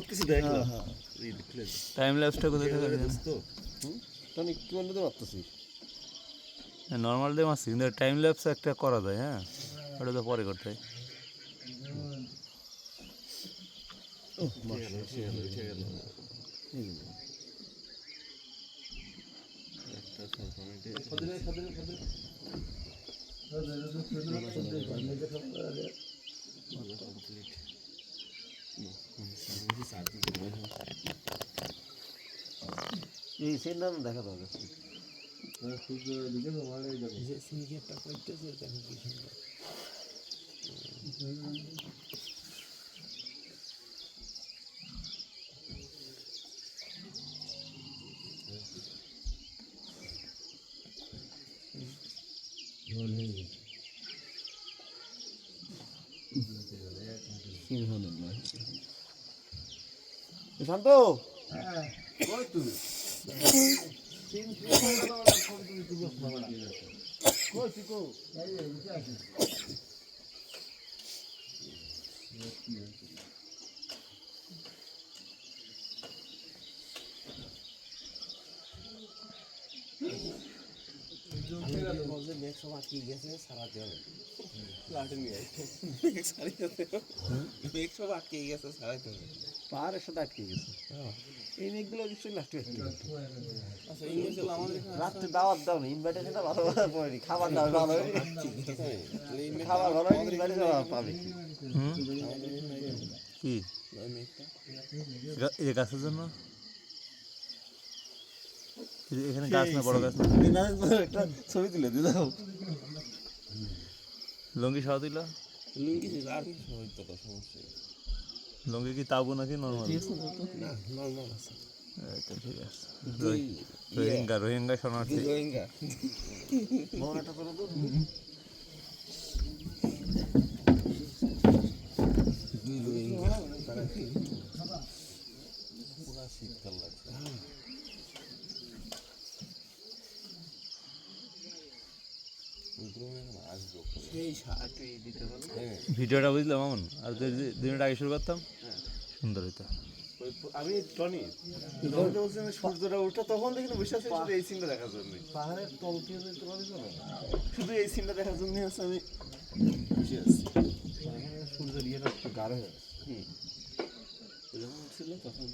কিছু দেখলাম। টাইম ল্যাপসটা কোথায় থাকে তখন একটু বললে তো পারতেছি। নর্মাল দিয়ে মারছি, কিন্তু টাইম ল্যাপস একটা করা যায়। হ্যাঁ, ওটা তো পরে করতে হয়। এই সেটা দেখা দরকার। শান্ত কই তুই? পাহাড়ের সাথে আটকে গেছে। এই মেঘগুলো নিশ্চয়ই নষ্ট হয়ে গেছে। রাত্রে দাওয়াত দাও না, ইনভাইটেশনটা ভালো পড়েনি, খাবার দাও ভালো, খাবার ভালো ইনভাইটেশন পাবে কি এই গাছের জন্য? এখানে গাছ না, বড় গাছ না। একটা ছবি তুলে দিয়ে দাও। লুঙ্গি সহ দিল। লুঙ্গি কি তাবু নাকি নর্মাল? আচ্ছা ঠিক আছে। রোহিঙ্গা রোহিঙ্গা শরণার্থী। শীতকাল লাগছে। ভিডিওটা বুঝলাম মামুন, আর যদি 2 মিনিট আগে শুরু করতাম সুন্দর হইতো। আমি টনি বলছিলাম সূর্যটা ওঠা, তখন দেখি বসে আছে শুধু এই সিনটা দেখার জন্য। পাহাড়ের তল থেকে শুধু এই সিনটা দেখার জন্য হচ্ছে আমি বসে আছি। সূর্যের ইয়েটা একটু গাঢ় হয়ে গেছে। যখন ছিল তখন